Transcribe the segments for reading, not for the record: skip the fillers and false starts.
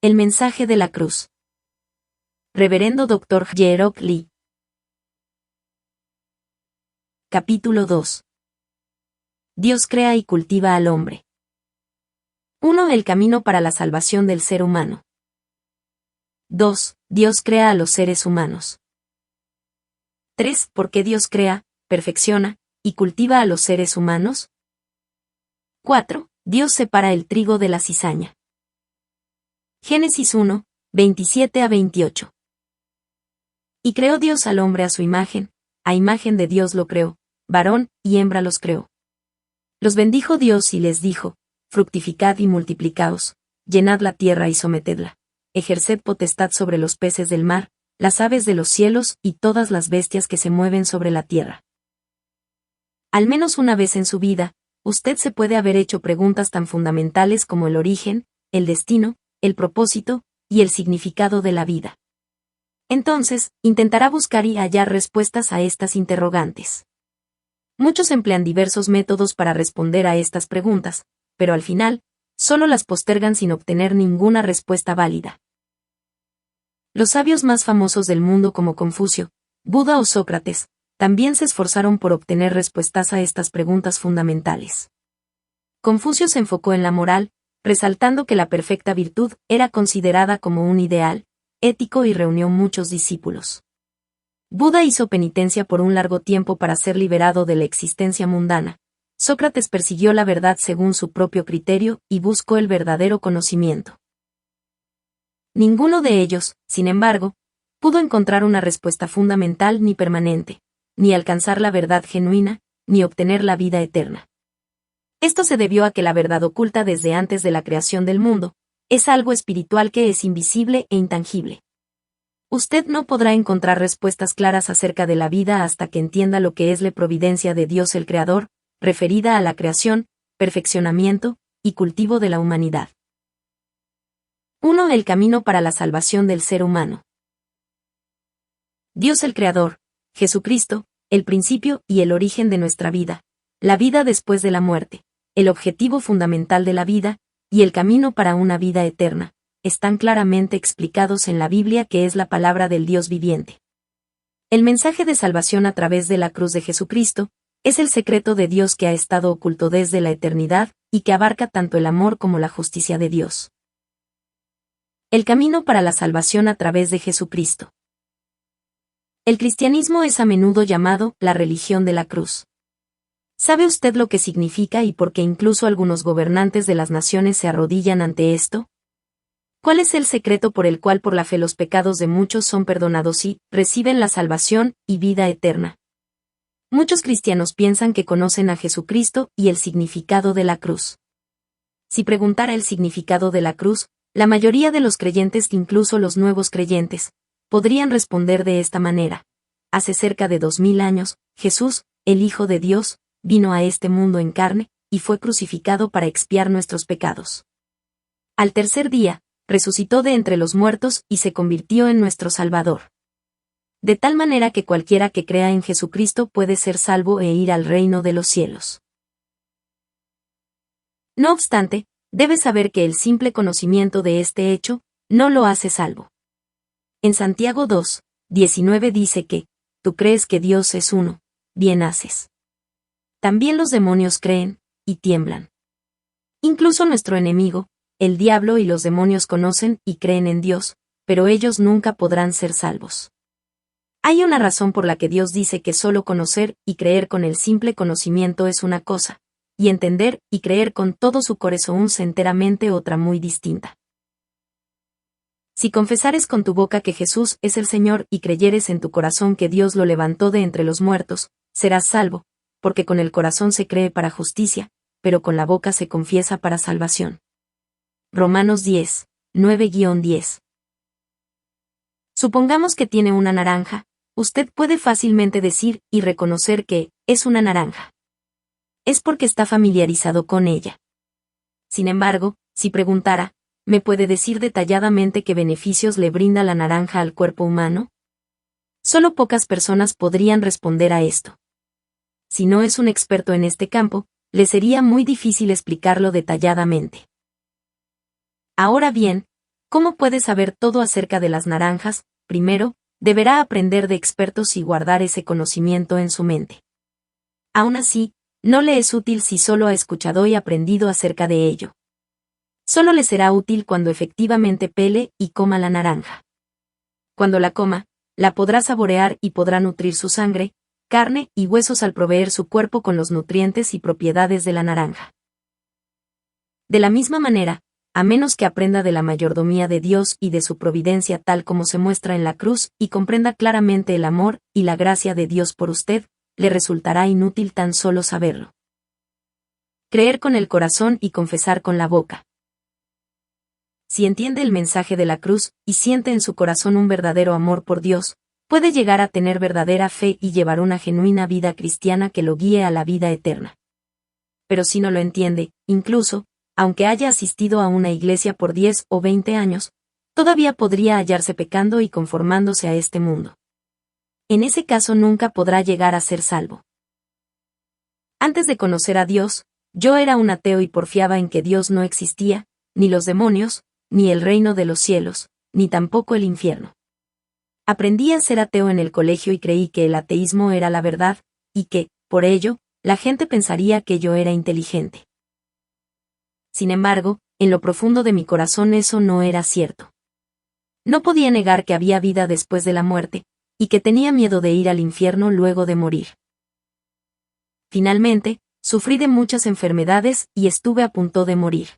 El mensaje de la cruz. Reverendo Dr. Jerok Lee. Capítulo 2. Dios crea y cultiva al hombre. 1. El camino para la salvación del ser humano. 2. Dios crea a los seres humanos. 3. ¿Por qué Dios crea, perfecciona y cultiva a los seres humanos? 4. Dios separa el trigo de la cizaña. Génesis 1, 27 a 28. Y creó Dios al hombre a su imagen, a imagen de Dios lo creó, varón y hembra los creó. Los bendijo Dios y les dijo: fructificad y multiplicaos, llenad la tierra y sometedla, ejerced potestad sobre los peces del mar, las aves de los cielos y todas las bestias que se mueven sobre la tierra. Al menos una vez en su vida, usted se puede haber hecho preguntas tan fundamentales como el origen, el destino, el propósito y el significado de la vida. Entonces, intentará buscar y hallar respuestas a estas interrogantes. Muchos emplean diversos métodos para responder a estas preguntas, pero al final, solo las postergan sin obtener ninguna respuesta válida. Los sabios más famosos del mundo como Confucio, Buda o Sócrates, también se esforzaron por obtener respuestas a estas preguntas fundamentales. Confucio se enfocó en la moral, resaltando que la perfecta virtud era considerada como un ideal ético y reunió muchos discípulos. Buda hizo penitencia por un largo tiempo para ser liberado de la existencia mundana. Sócrates persiguió la verdad según su propio criterio y buscó el verdadero conocimiento. Ninguno de ellos, sin embargo, pudo encontrar una respuesta fundamental ni permanente, ni alcanzar la verdad genuina, ni obtener la vida eterna. Esto se debió a que la verdad oculta desde antes de la creación del mundo es algo espiritual que es invisible e intangible. Usted no podrá encontrar respuestas claras acerca de la vida hasta que entienda lo que es la providencia de Dios el Creador, referida a la creación, perfeccionamiento y cultivo de la humanidad. 1. El camino para la salvación del ser humano. Dios el Creador, Jesucristo, el principio y el origen de nuestra vida, la vida después de la muerte, el objetivo fundamental de la vida, y el camino para una vida eterna, están claramente explicados en la Biblia, que es la palabra del Dios viviente. El mensaje de salvación a través de la cruz de Jesucristo es el secreto de Dios que ha estado oculto desde la eternidad y que abarca tanto el amor como la justicia de Dios. El camino para la salvación a través de Jesucristo. El cristianismo es a menudo llamado la religión de la cruz. ¿Sabe usted lo que significa y por qué incluso algunos gobernantes de las naciones se arrodillan ante esto? ¿Cuál es el secreto por el cual por la fe los pecados de muchos son perdonados y reciben la salvación y vida eterna? Muchos cristianos piensan que conocen a Jesucristo y el significado de la cruz. Si preguntara el significado de la cruz, la mayoría de los creyentes, incluso los nuevos creyentes, podrían responder de esta manera: hace cerca de 2000 años, Jesús, el Hijo de Dios, vino a este mundo en carne, y fue crucificado para expiar nuestros pecados. Al tercer día, resucitó de entre los muertos y se convirtió en nuestro Salvador. De tal manera que cualquiera que crea en Jesucristo puede ser salvo e ir al reino de los cielos. No obstante, debe saber que el simple conocimiento de este hecho no lo hace salvo. En Santiago 2, 19 dice que, tú crees que Dios es uno, bien haces. También los demonios creen, y tiemblan. Incluso nuestro enemigo, el diablo, y los demonios conocen y creen en Dios, pero ellos nunca podrán ser salvos. Hay una razón por la que Dios dice que solo conocer y creer con el simple conocimiento es una cosa, y entender y creer con todo su corazón enteramente otra muy distinta. Si confesares con tu boca que Jesús es el Señor y creyeres en tu corazón que Dios lo levantó de entre los muertos, serás salvo, porque con el corazón se cree para justicia, pero con la boca se confiesa para salvación. Romanos 10, 9-10. Supongamos que tiene una naranja, usted puede fácilmente decir y reconocer que es una naranja. Es porque está familiarizado con ella. Sin embargo, si preguntara, ¿me puede decir detalladamente qué beneficios le brinda la naranja al cuerpo humano? Solo pocas personas podrían responder a esto. Si no es un experto en este campo, le sería muy difícil explicarlo detalladamente. Ahora bien, ¿Cómo puede saber todo acerca de las naranjas? Primero, deberá aprender de expertos y guardar ese conocimiento en su mente. Aún así, no le es útil si solo ha escuchado y aprendido acerca de ello. Solo le será útil cuando efectivamente pele y coma la naranja. Cuando la coma, la podrá saborear y podrá nutrir su sangre, carne y huesos al proveer su cuerpo con los nutrientes y propiedades de la naranja. De la misma manera, a menos que aprenda de la mayordomía de Dios y de su providencia tal como se muestra en la cruz y comprenda claramente el amor y la gracia de Dios por usted, le resultará inútil tan solo saberlo. Creer con el corazón y confesar con la boca. Si entiende el mensaje de la cruz y siente en su corazón un verdadero amor por Dios, puede llegar a tener verdadera fe y llevar una genuina vida cristiana que lo guíe a la vida eterna. Pero si no lo entiende, incluso, aunque haya asistido a una iglesia por 10 o 20 años, todavía podría hallarse pecando y conformándose a este mundo. En ese caso nunca podrá llegar a ser salvo. Antes de conocer a Dios, yo era un ateo y porfiaba en que Dios no existía, ni los demonios, ni el reino de los cielos, ni tampoco el infierno. Aprendí a ser ateo en el colegio y creí que el ateísmo era la verdad, y que, por ello, la gente pensaría que yo era inteligente. Sin embargo, en lo profundo de mi corazón eso no era cierto. No podía negar que había vida después de la muerte, y que tenía miedo de ir al infierno luego de morir. Finalmente, sufrí de muchas enfermedades y estuve a punto de morir.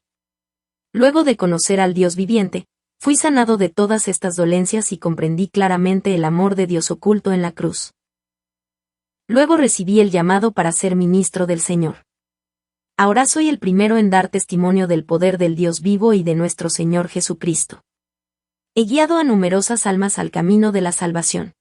Luego de conocer al Dios viviente, fui sanado de todas estas dolencias y comprendí claramente el amor de Dios oculto en la cruz. Luego recibí el llamado para ser ministro del Señor. Ahora soy el primero en dar testimonio del poder del Dios vivo y de nuestro Señor Jesucristo. He guiado a numerosas almas al camino de la salvación.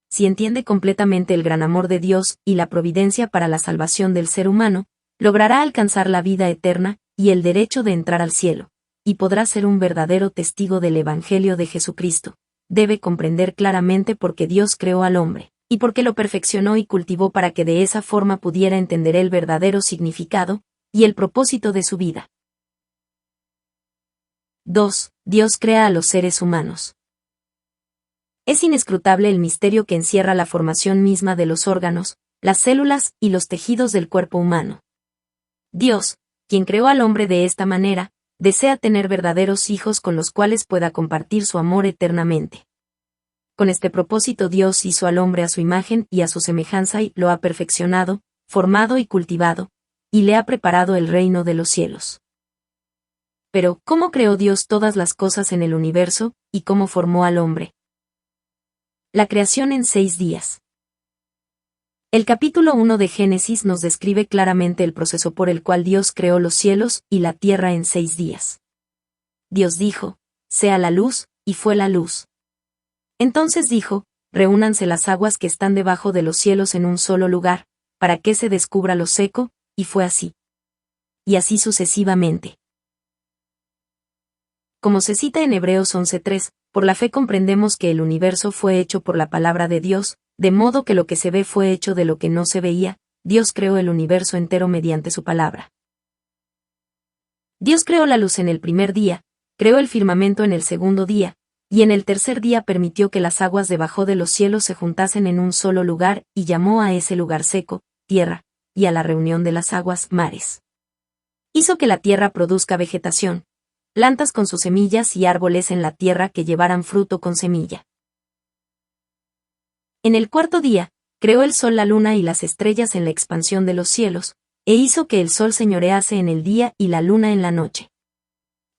Si entiende completamente el gran amor de Dios y la providencia para la salvación del ser humano, logrará alcanzar la vida eterna y el derecho de entrar al cielo, y podrá ser un verdadero testigo del Evangelio de Jesucristo. Debe comprender claramente por qué Dios creó al hombre, y por qué lo perfeccionó y cultivó para que de esa forma pudiera entender el verdadero significado y el propósito de su vida. 2. Dios crea a los seres humanos. Es inescrutable el misterio que encierra la formación misma de los órganos, las células y los tejidos del cuerpo humano. Dios, quien creó al hombre de esta manera, desea tener verdaderos hijos con los cuales pueda compartir su amor eternamente. Con este propósito Dios hizo al hombre a su imagen y a su semejanza y lo ha perfeccionado, formado y cultivado, y le ha preparado el reino de los cielos. Pero, ¿cómo creó Dios todas las cosas en el universo, y cómo formó al hombre? La creación en 6 días. El capítulo 1 de Génesis nos describe claramente el proceso por el cual Dios creó los cielos y la tierra en 6 días. Dios dijo, sea la luz, y fue la luz. Entonces dijo, reúnanse las aguas que están debajo de los cielos en un solo lugar, para que se descubra lo seco, y fue así. Y así sucesivamente. Como se cita en Hebreos 11:3, por la fe comprendemos que el universo fue hecho por la palabra de Dios, de modo que lo que se ve fue hecho de lo que no se veía. Dios creó el universo entero mediante su palabra. Dios creó la luz en el primer día, creó el firmamento en el segundo día, y en el tercer día permitió que las aguas debajo de los cielos se juntasen en un solo lugar, y llamó a ese lugar seco, tierra, y a la reunión de las aguas, mares. Hizo que la tierra produzca vegetación, plantas con sus semillas y árboles en la tierra que llevaran fruto con semilla. En el cuarto día, creó el sol, la luna y las estrellas en la expansión de los cielos, e hizo que el sol señorease en el día y la luna en la noche.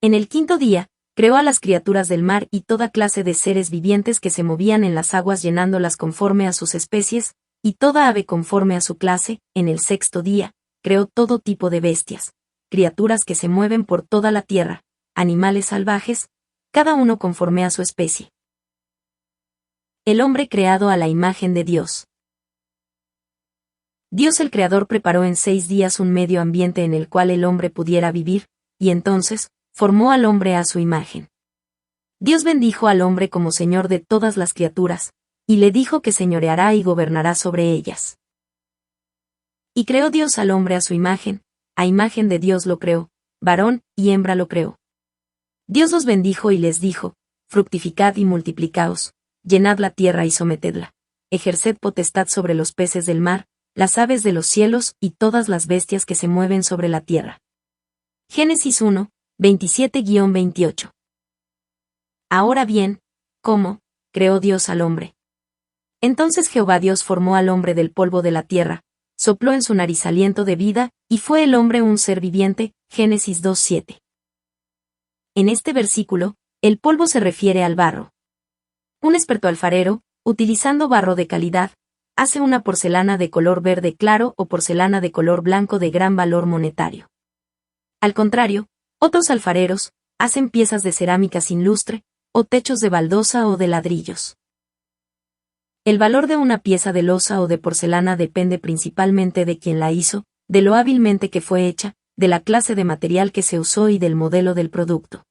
En el quinto día, creó a las criaturas del mar y toda clase de seres vivientes que se movían en las aguas llenándolas conforme a sus especies, y toda ave conforme a su clase. En el sexto día, creó todo tipo de bestias, criaturas que se mueven por toda la tierra, animales salvajes, cada uno conforme a su especie. El hombre creado a la imagen de Dios. Dios el Creador preparó en 6 días un medio ambiente en el cual el hombre pudiera vivir, y entonces, formó al hombre a su imagen. Dios bendijo al hombre como Señor de todas las criaturas, y le dijo que señoreará y gobernará sobre ellas. Y creó Dios al hombre a su imagen, a imagen de Dios lo creó, varón y hembra lo creó. Dios los bendijo y les dijo: fructificad y multiplicaos, llenad la tierra y sometedla, ejerced potestad sobre los peces del mar, las aves de los cielos y todas las bestias que se mueven sobre la tierra. Génesis 1, 27-28. Ahora bien, ¿cómo creó Dios al hombre? Entonces Jehová Dios formó al hombre del polvo de la tierra, sopló en su nariz aliento de vida, y fue el hombre un ser viviente. Génesis 2:7. En este versículo, el polvo se refiere al barro. Un experto alfarero, utilizando barro de calidad, hace una porcelana de color verde claro o porcelana de color blanco de gran valor monetario. Al contrario, otros alfareros hacen piezas de cerámica sin lustre, o techos de baldosa o de ladrillos. El valor de una pieza de loza o de porcelana depende principalmente de quien la hizo, de lo hábilmente que fue hecha, de la clase de material que se usó y del modelo del producto.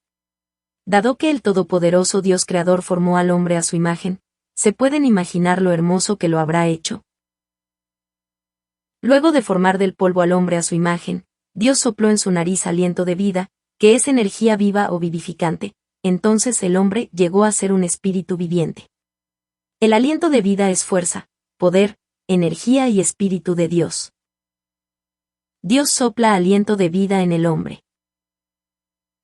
Dado que el todopoderoso Dios creador formó al hombre a su imagen, ¿se pueden imaginar lo hermoso que lo habrá hecho? Luego de formar del polvo al hombre a su imagen, Dios sopló en su nariz aliento de vida, que es energía viva o vivificante, entonces el hombre llegó a ser un espíritu viviente. El aliento de vida es fuerza, poder, energía y espíritu de Dios. Dios sopla aliento de vida en el hombre.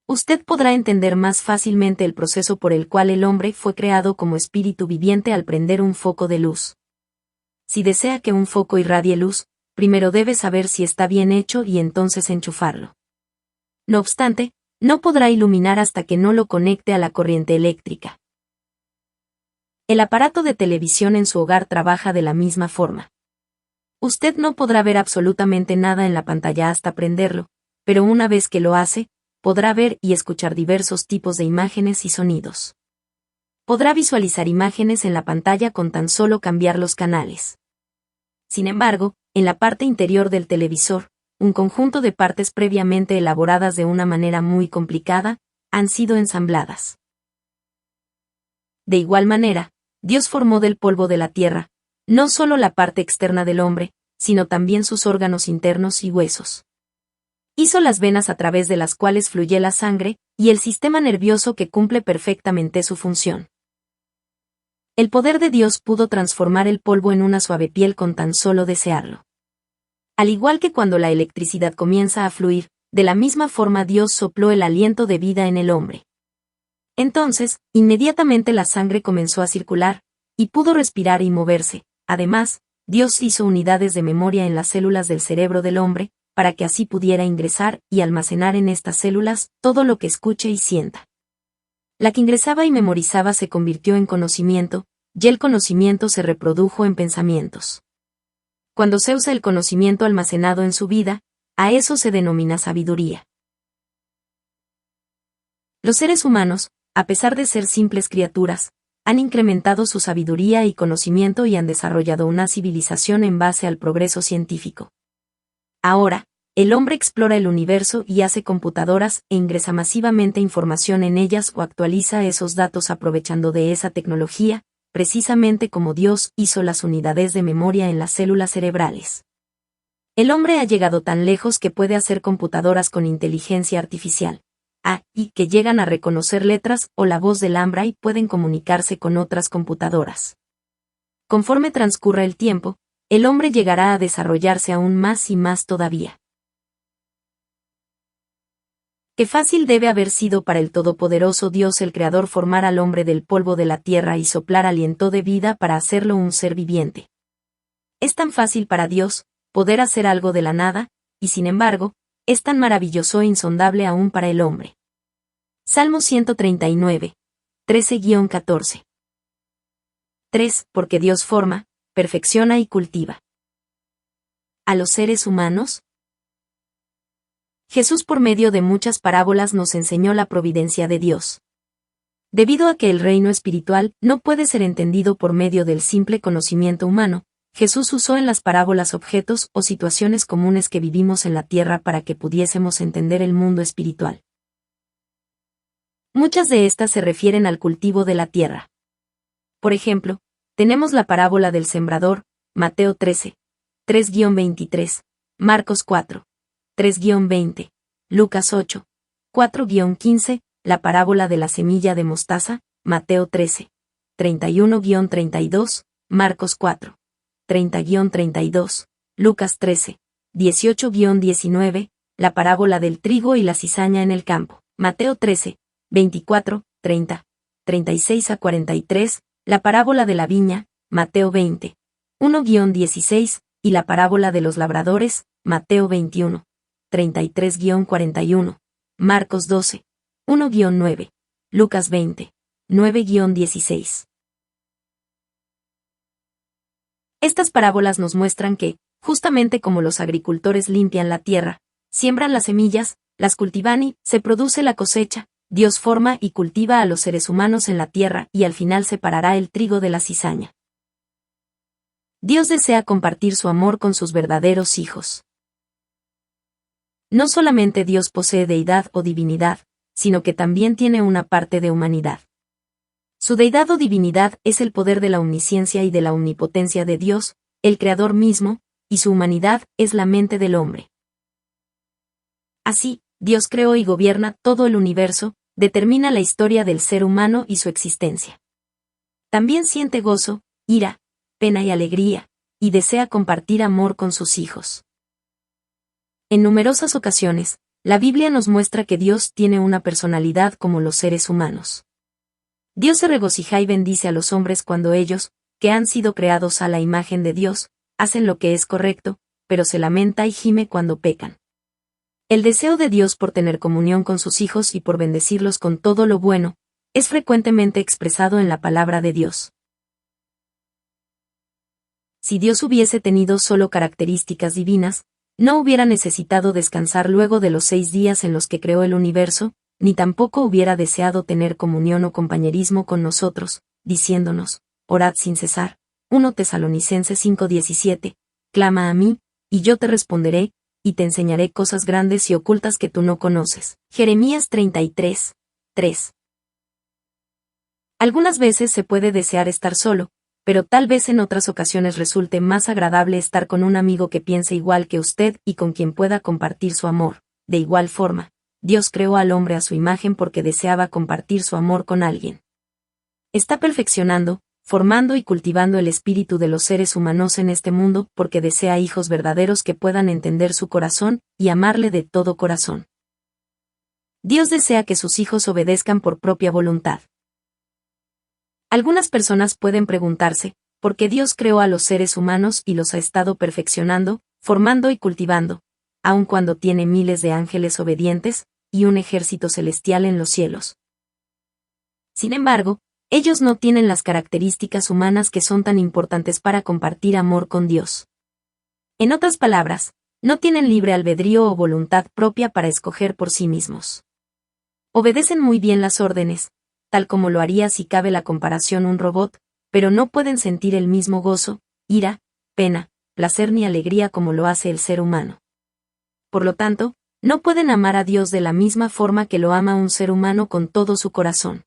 Usted podrá entender más fácilmente el proceso por el cual el hombre fue creado como espíritu viviente al prender un foco de luz. Si desea que un foco irradie luz, primero debe saber si está bien hecho y entonces enchufarlo. No obstante, no podrá iluminar hasta que no lo conecte a la corriente eléctrica. El aparato de televisión en su hogar trabaja de la misma forma. Usted no podrá ver absolutamente nada en la pantalla hasta prenderlo, pero una vez que lo hace, podrá ver y escuchar diversos tipos de imágenes y sonidos. Podrá visualizar imágenes en la pantalla con tan solo cambiar los canales. Sin embargo, en la parte interior del televisor, un conjunto de partes previamente elaboradas de una manera muy complicada, han sido ensambladas. De igual manera, Dios formó del polvo de la tierra, no solo la parte externa del hombre, sino también sus órganos internos y huesos. Hizo las venas a través de las cuales fluye la sangre, y el sistema nervioso que cumple perfectamente su función. El poder de Dios pudo transformar el polvo en una suave piel con tan solo desearlo. Al igual que cuando la electricidad comienza a fluir, de la misma forma Dios sopló el aliento de vida en el hombre. Entonces, inmediatamente la sangre comenzó a circular, y pudo respirar y moverse. Además, Dios hizo unidades de memoria en las células del cerebro del hombre, para que así pudiera ingresar y almacenar en estas células todo lo que escuche y sienta. La que ingresaba y memorizaba se convirtió en conocimiento, y el conocimiento se reprodujo en pensamientos. Cuando se usa el conocimiento almacenado en su vida, a eso se denomina sabiduría. Los seres humanos, a pesar de ser simples criaturas, han incrementado su sabiduría y conocimiento y han desarrollado una civilización en base al progreso científico. Ahora, el hombre explora el universo y hace computadoras e ingresa masivamente información en ellas o actualiza esos datos aprovechando de esa tecnología, precisamente como Dios hizo las unidades de memoria en las células cerebrales. El hombre ha llegado tan lejos que puede hacer computadoras con inteligencia artificial, y que llegan a reconocer letras o la voz del hambre y pueden comunicarse con otras computadoras. Conforme transcurra el tiempo, el hombre llegará a desarrollarse aún más y más todavía. Qué fácil debe haber sido para el todopoderoso Dios el Creador formar al hombre del polvo de la tierra y soplar aliento de vida para hacerlo un ser viviente. Es tan fácil para Dios poder hacer algo de la nada, y sin embargo, es tan maravilloso e insondable aún para el hombre. Salmo 139, 13-14. 3. Porque Dios forma, perfecciona y cultiva a los seres humanos. Jesús por medio de muchas parábolas nos enseñó la providencia de Dios. Debido a que el reino espiritual no puede ser entendido por medio del simple conocimiento humano, Jesús usó en las parábolas objetos o situaciones comunes que vivimos en la tierra para que pudiésemos entender el mundo espiritual. Muchas de estas se refieren al cultivo de la tierra. Por ejemplo, tenemos la parábola del sembrador, Mateo 13, 3-23, Marcos 4, 3-20, Lucas 8, 4-15, la parábola de la semilla de mostaza, Mateo 13, 31-32, Marcos 4, 30-32, Lucas 13, 18-19, la parábola del trigo y la cizaña en el campo, Mateo 13, 24, 30, 36-43, la parábola de la viña, Mateo 20, 1-16, y la parábola de los labradores, Mateo 21, 33-41, Marcos 12, 1-9, Lucas 20, 9-16. Estas parábolas nos muestran que, justamente como los agricultores limpian la tierra, siembran las semillas, las cultivan y se produce la cosecha, Dios forma y cultiva a los seres humanos en la tierra y al final separará el trigo de la cizaña. Dios desea compartir su amor con sus verdaderos hijos. No solamente Dios posee deidad o divinidad, sino que también tiene una parte de humanidad. Su deidad o divinidad es el poder de la omnisciencia y de la omnipotencia de Dios, el Creador mismo, y su humanidad es la mente del hombre. Así, Dios creó y gobierna todo el universo, determina la historia del ser humano y su existencia. También siente gozo, ira, pena y alegría, y desea compartir amor con sus hijos. En numerosas ocasiones, la Biblia nos muestra que Dios tiene una personalidad como los seres humanos. Dios se regocija y bendice a los hombres cuando ellos, que han sido creados a la imagen de Dios, hacen lo que es correcto, pero se lamenta y gime cuando pecan. El deseo de Dios por tener comunión con sus hijos y por bendecirlos con todo lo bueno, es frecuentemente expresado en la palabra de Dios. Si Dios hubiese tenido solo características divinas, no hubiera necesitado descansar luego de los 6 días en los que creó el universo, ni tampoco hubiera deseado tener comunión o compañerismo con nosotros, diciéndonos, orad sin cesar. 1 Tesalonicenses 5:17, clama a mí, y yo te responderé, y te enseñaré cosas grandes y ocultas que tú no conoces. Jeremías 33, 3. Algunas veces se puede desear estar solo, pero tal vez en otras ocasiones resulte más agradable estar con un amigo que piense igual que usted y con quien pueda compartir su amor. De igual forma, Dios creó al hombre a su imagen porque deseaba compartir su amor con alguien. Está perfeccionando, formando y cultivando el espíritu de los seres humanos en este mundo porque desea hijos verdaderos que puedan entender su corazón y amarle de todo corazón. Dios desea que sus hijos obedezcan por propia voluntad. Algunas personas pueden preguntarse, ¿por qué Dios creó a los seres humanos y los ha estado perfeccionando, formando y cultivando, aun cuando tiene miles de ángeles obedientes y un ejército celestial en los cielos? Sin embargo, ellos no tienen las características humanas que son tan importantes para compartir amor con Dios. En otras palabras, no tienen libre albedrío o voluntad propia para escoger por sí mismos. Obedecen muy bien las órdenes, tal como lo haría si cabe la comparación un robot, pero no pueden sentir el mismo gozo, ira, pena, placer ni alegría como lo hace el ser humano. Por lo tanto, no pueden amar a Dios de la misma forma que lo ama un ser humano con todo su corazón.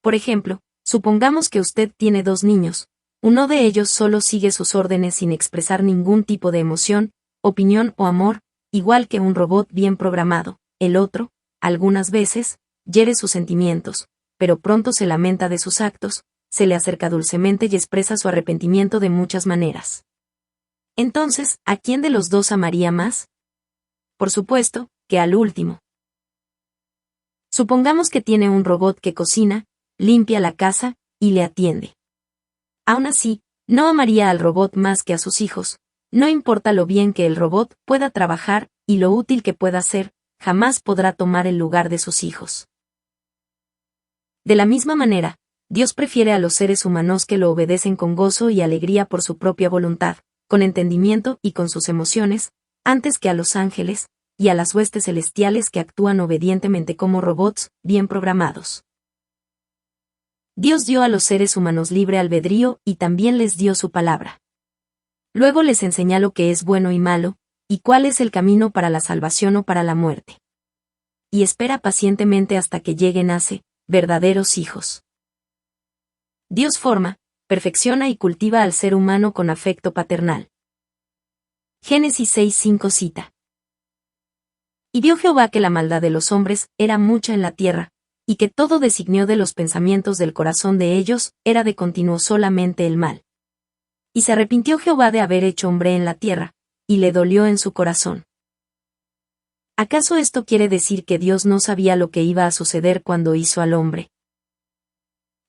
Por ejemplo, supongamos que usted tiene 2 niños, uno de ellos solo sigue sus órdenes sin expresar ningún tipo de emoción, opinión o amor, igual que un robot bien programado. El otro, algunas veces, hiere sus sentimientos, pero pronto se lamenta de sus actos, se le acerca dulcemente y expresa su arrepentimiento de muchas maneras. Entonces, ¿a quién de los dos amaría más? Por supuesto, que al último. Supongamos que tiene un robot que cocina, limpia la casa, y le atiende. Aún así, no amaría al robot más que a sus hijos, no importa lo bien que el robot pueda trabajar, y lo útil que pueda ser, jamás podrá tomar el lugar de sus hijos. De la misma manera, Dios prefiere a los seres humanos que lo obedecen con gozo y alegría por su propia voluntad, con entendimiento y con sus emociones, antes que a los ángeles, y a las huestes celestiales que actúan obedientemente como robots, bien programados. Dios dio a los seres humanos libre albedrío y también les dio su palabra. Luego les enseña lo que es bueno y malo, y cuál es el camino para la salvación o para la muerte. Y espera pacientemente hasta que lleguen a ser verdaderos hijos. Dios forma, perfecciona y cultiva al ser humano con afecto paternal. Génesis 6:5 cita. Y vio Jehová que la maldad de los hombres era mucha en la tierra, y que todo designio de los pensamientos del corazón de ellos era de continuo solamente el mal. Y se arrepintió Jehová de haber hecho hombre en la tierra, y le dolió en su corazón. ¿Acaso esto quiere decir que Dios no sabía lo que iba a suceder cuando hizo al hombre?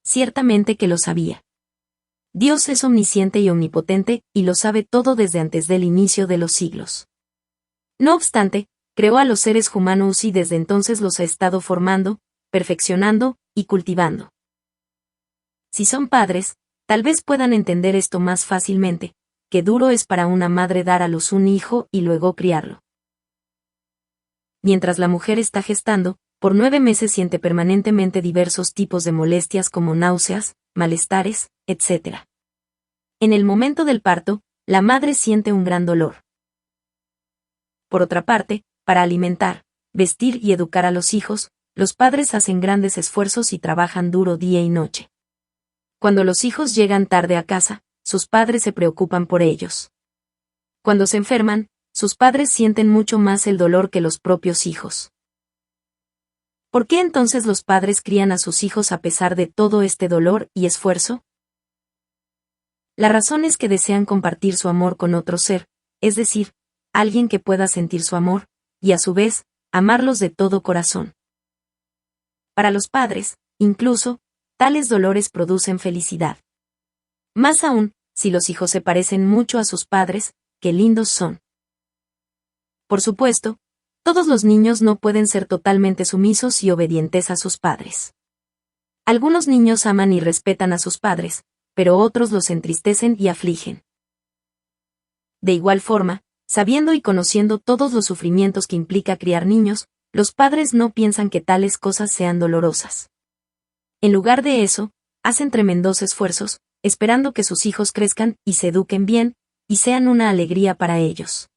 Ciertamente que lo sabía. Dios es omnisciente y omnipotente, y lo sabe todo desde antes del inicio de los siglos. No obstante, creó a los seres humanos y desde entonces los ha estado formando, perfeccionando y cultivando. Si son padres, tal vez puedan entender esto más fácilmente, que duro es para una madre dar a luz un hijo y luego criarlo. Mientras la mujer está gestando, por 9 meses siente permanentemente diversos tipos de molestias como náuseas, malestares, etc. En el momento del parto, la madre siente un gran dolor. Por otra parte, para alimentar, vestir y educar a los hijos, los padres hacen grandes esfuerzos y trabajan duro día y noche. Cuando los hijos llegan tarde a casa, sus padres se preocupan por ellos. Cuando se enferman, sus padres sienten mucho más el dolor que los propios hijos. ¿Por qué entonces los padres crían a sus hijos a pesar de todo este dolor y esfuerzo? La razón es que desean compartir su amor con otro ser, es decir, alguien que pueda sentir su amor, y a su vez, amarlos de todo corazón. Para los padres, incluso, tales dolores producen felicidad. Más aún, si los hijos se parecen mucho a sus padres, qué lindos son. Por supuesto, todos los niños no pueden ser totalmente sumisos y obedientes a sus padres. Algunos niños aman y respetan a sus padres, pero otros los entristecen y afligen. De igual forma, sabiendo y conociendo todos los sufrimientos que implica criar niños, los padres no piensan que tales cosas sean dolorosas. En lugar de eso, hacen tremendos esfuerzos, esperando que sus hijos crezcan y se eduquen bien, y sean una alegría para ellos.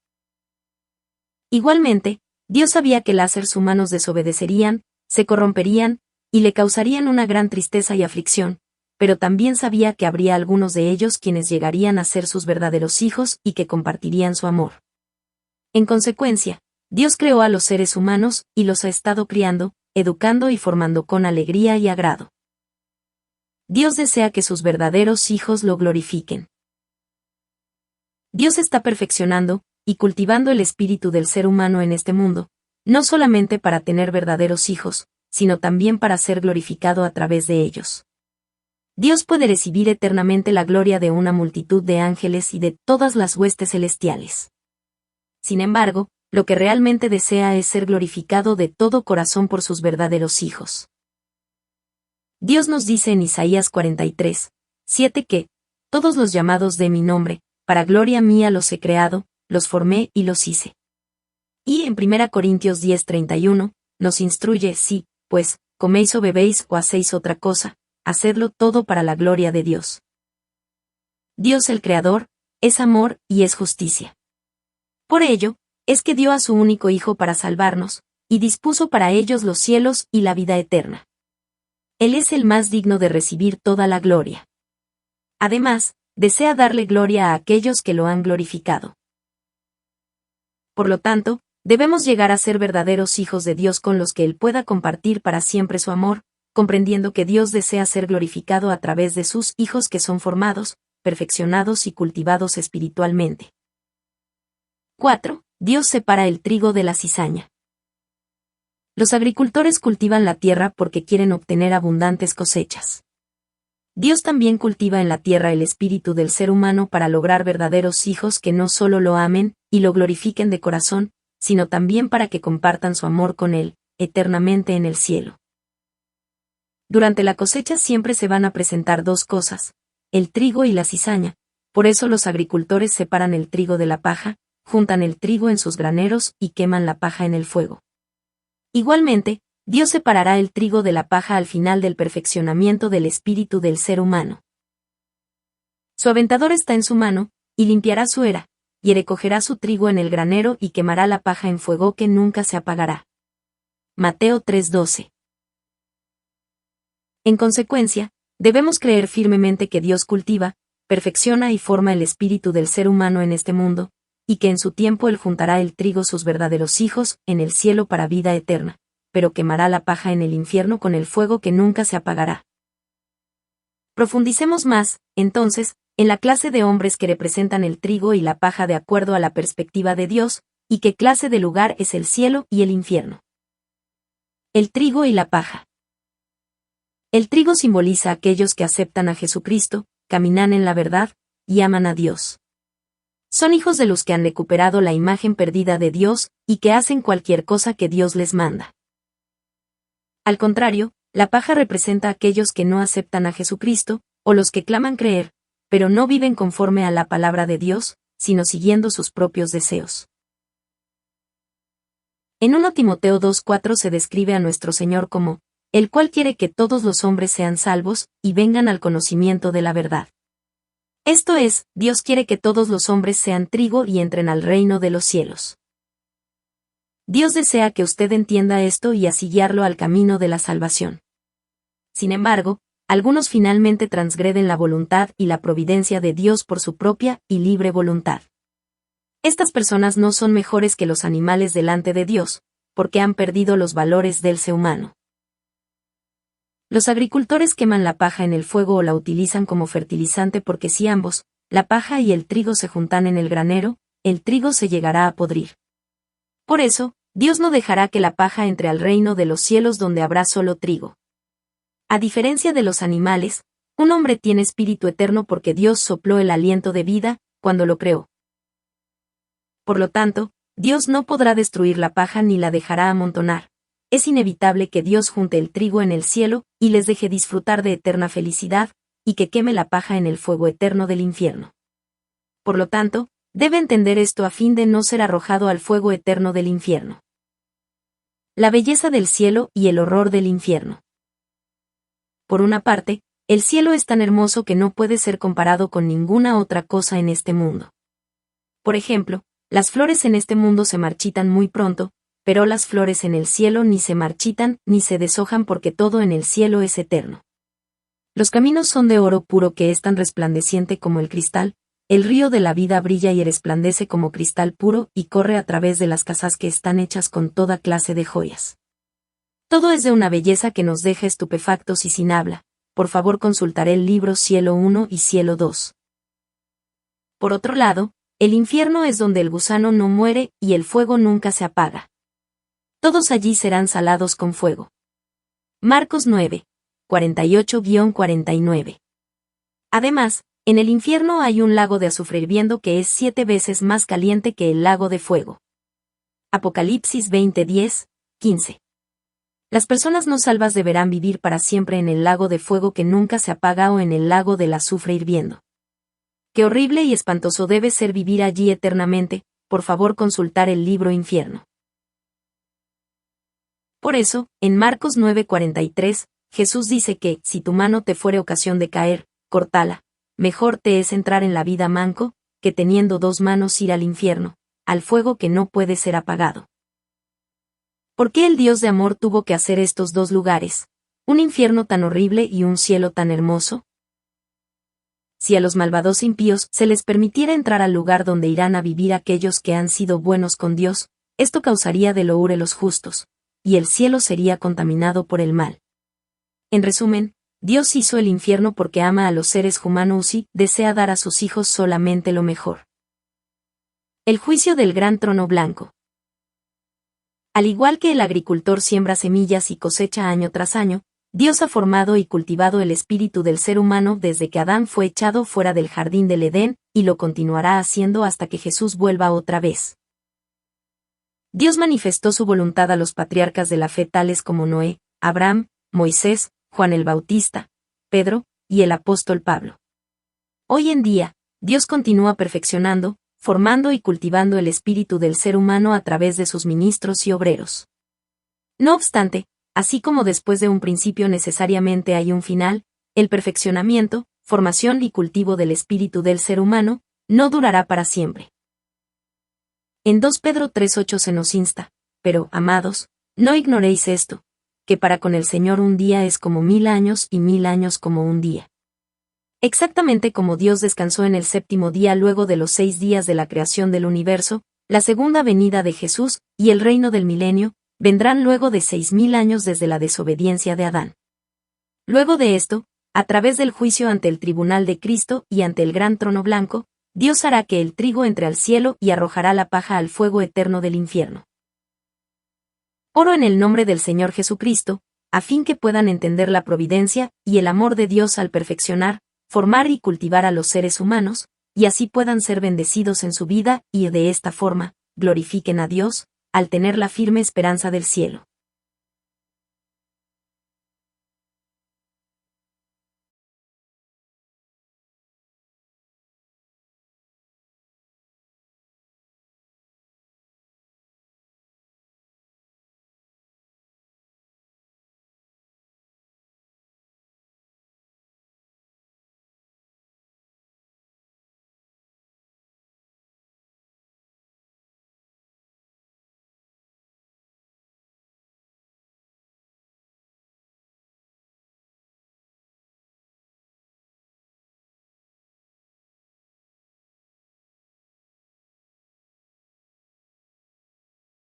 Igualmente, Dios sabía que los seres humanos desobedecerían, se corromperían, y le causarían una gran tristeza y aflicción, pero también sabía que habría algunos de ellos quienes llegarían a ser sus verdaderos hijos y que compartirían su amor. En consecuencia, Dios creó a los seres humanos y los ha estado criando, educando y formando con alegría y agrado. Dios desea que sus verdaderos hijos lo glorifiquen. Dios está perfeccionando y cultivando el espíritu del ser humano en este mundo, no solamente para tener verdaderos hijos, sino también para ser glorificado a través de ellos. Dios puede recibir eternamente la gloria de una multitud de ángeles y de todas las huestes celestiales. Sin embargo, lo que realmente desea es ser glorificado de todo corazón por sus verdaderos hijos. Dios nos dice en Isaías 43, 7 que, todos los llamados de mi nombre, para gloria mía los he creado, los formé y los hice. Y en 1 Corintios 10:31, nos instruye, sí, pues, coméis o bebéis o hacéis otra cosa, hacedlo todo para la gloria de Dios. Dios el Creador, es amor y es justicia. Por ello, es que dio a su único Hijo para salvarnos, y dispuso para ellos los cielos y la vida eterna. Él es el más digno de recibir toda la gloria. Además, desea darle gloria a aquellos que lo han glorificado. Por lo tanto, debemos llegar a ser verdaderos hijos de Dios con los que Él pueda compartir para siempre su amor, comprendiendo que Dios desea ser glorificado a través de sus hijos que son formados, perfeccionados y cultivados espiritualmente. 4. Dios separa el trigo de la cizaña. Los agricultores cultivan la tierra porque quieren obtener abundantes cosechas. Dios también cultiva en la tierra el espíritu del ser humano para lograr verdaderos hijos que no solo lo amen y lo glorifiquen de corazón, sino también para que compartan su amor con Él, eternamente en el cielo. Durante la cosecha siempre se van a presentar dos cosas, el trigo y la cizaña, por eso los agricultores separan el trigo de la paja, juntan el trigo en sus graneros y queman la paja en el fuego. Igualmente, Dios separará el trigo de la paja al final del perfeccionamiento del espíritu del ser humano. Su aventador está en su mano, y limpiará su era, y recogerá su trigo en el granero y quemará la paja en fuego que nunca se apagará. Mateo 3:12. En consecuencia, debemos creer firmemente que Dios cultiva, perfecciona y forma el espíritu del ser humano en este mundo, y que en su tiempo él juntará el trigo sus verdaderos hijos en el cielo para vida eterna, pero quemará la paja en el infierno con el fuego que nunca se apagará. Profundicemos más, entonces, en la clase de hombres que representan el trigo y la paja de acuerdo a la perspectiva de Dios, y qué clase de lugar es el cielo y el infierno. El trigo y la paja. El trigo simboliza a aquellos que aceptan a Jesucristo, caminan en la verdad, y aman a Dios. Son hijos de los que han recuperado la imagen perdida de Dios, y que hacen cualquier cosa que Dios les manda. Al contrario, la paja representa a aquellos que no aceptan a Jesucristo, o los que claman creer, pero no viven conforme a la palabra de Dios, sino siguiendo sus propios deseos. En 1 Timoteo 2:4 se describe a nuestro Señor como, el cual quiere que todos los hombres sean salvos, y vengan al conocimiento de la verdad. Esto es, Dios quiere que todos los hombres sean trigo y entren al reino de los cielos. Dios desea que usted entienda esto y así guiarlo al camino de la salvación. Sin embargo, algunos finalmente transgreden la voluntad y la providencia de Dios por su propia y libre voluntad. Estas personas no son mejores que los animales delante de Dios, porque han perdido los valores del ser humano. Los agricultores queman la paja en el fuego o la utilizan como fertilizante porque si ambos, la paja y el trigo se juntan en el granero, el trigo se llegará a podrir. Por eso, Dios no dejará que la paja entre al reino de los cielos donde habrá solo trigo. A diferencia de los animales, un hombre tiene espíritu eterno porque Dios sopló el aliento de vida cuando lo creó. Por lo tanto, Dios no podrá destruir la paja ni la dejará amontonar. Es inevitable que Dios junte el trigo en el cielo y les deje disfrutar de eterna felicidad, y que queme la paja en el fuego eterno del infierno. Por lo tanto, debe entender esto a fin de no ser arrojado al fuego eterno del infierno. La belleza del cielo y el horror del infierno. Por una parte, el cielo es tan hermoso que no puede ser comparado con ninguna otra cosa en este mundo. Por ejemplo, las flores en este mundo se marchitan muy pronto, pero las flores en el cielo ni se marchitan ni se deshojan porque todo en el cielo es eterno. Los caminos son de oro puro que es tan resplandeciente como el cristal, el río de la vida brilla y resplandece como cristal puro y corre a través de las casas que están hechas con toda clase de joyas. Todo es de una belleza que nos deja estupefactos y sin habla. Por favor consultaré el libro Cielo 1 y Cielo 2. Por otro lado, el infierno es donde el gusano no muere y el fuego nunca se apaga. Todos allí serán salados con fuego. Marcos 9, 48-49. Además, en el infierno hay un lago de azufre hirviendo que es 7 veces más caliente que el lago de fuego. Apocalipsis 20:10, 15. Las personas no salvas deberán vivir para siempre en el lago de fuego que nunca se apaga o en el lago del azufre hirviendo. Qué horrible y espantoso debe ser vivir allí eternamente, por favor consultar el libro Infierno. Por eso, en Marcos 9:43, Jesús dice que, si tu mano te fuere ocasión de caer, córtala, mejor te es entrar en la vida manco, que teniendo 2 manos ir al infierno, al fuego que no puede ser apagado. ¿Por qué el Dios de amor tuvo que hacer estos 2 lugares, un infierno tan horrible y un cielo tan hermoso? Si a los malvados impíos se les permitiera entrar al lugar donde irán a vivir aquellos que han sido buenos con Dios, esto causaría dolor los justos, y el cielo sería contaminado por el mal. En resumen, Dios hizo el infierno porque ama a los seres humanos y desea dar a sus hijos solamente lo mejor. El juicio del gran trono blanco. Al igual que el agricultor siembra semillas y cosecha año tras año, Dios ha formado y cultivado el espíritu del ser humano desde que Adán fue echado fuera del jardín del Edén, y lo continuará haciendo hasta que Jesús vuelva otra vez. Dios manifestó su voluntad a los patriarcas de la fe tales como Noé, Abraham, Moisés, Juan el Bautista, Pedro, y el apóstol Pablo. Hoy en día, Dios continúa perfeccionando, formando y cultivando el espíritu del ser humano a través de sus ministros y obreros. No obstante, así como después de un principio necesariamente hay un final, el perfeccionamiento, formación y cultivo del espíritu del ser humano, no durará para siempre. En 2 Pedro 3:8 se nos insta, pero, amados, no ignoréis esto, que para con el Señor un día es como 1000 años y 1000 años como un día. Exactamente como Dios descansó en el séptimo día luego de los 6 días de la creación del universo, la segunda venida de Jesús y el reino del milenio vendrán luego de 6.000 años desde la desobediencia de Adán. Luego de esto, a través del juicio ante el tribunal de Cristo y ante el gran trono blanco, Dios hará que el trigo entre al cielo y arrojará la paja al fuego eterno del infierno. Oro en el nombre del Señor Jesucristo, a fin que puedan entender la providencia y el amor de Dios al perfeccionar, formar y cultivar a los seres humanos, y así puedan ser bendecidos en su vida y de esta forma, glorifiquen a Dios, al tener la firme esperanza del cielo.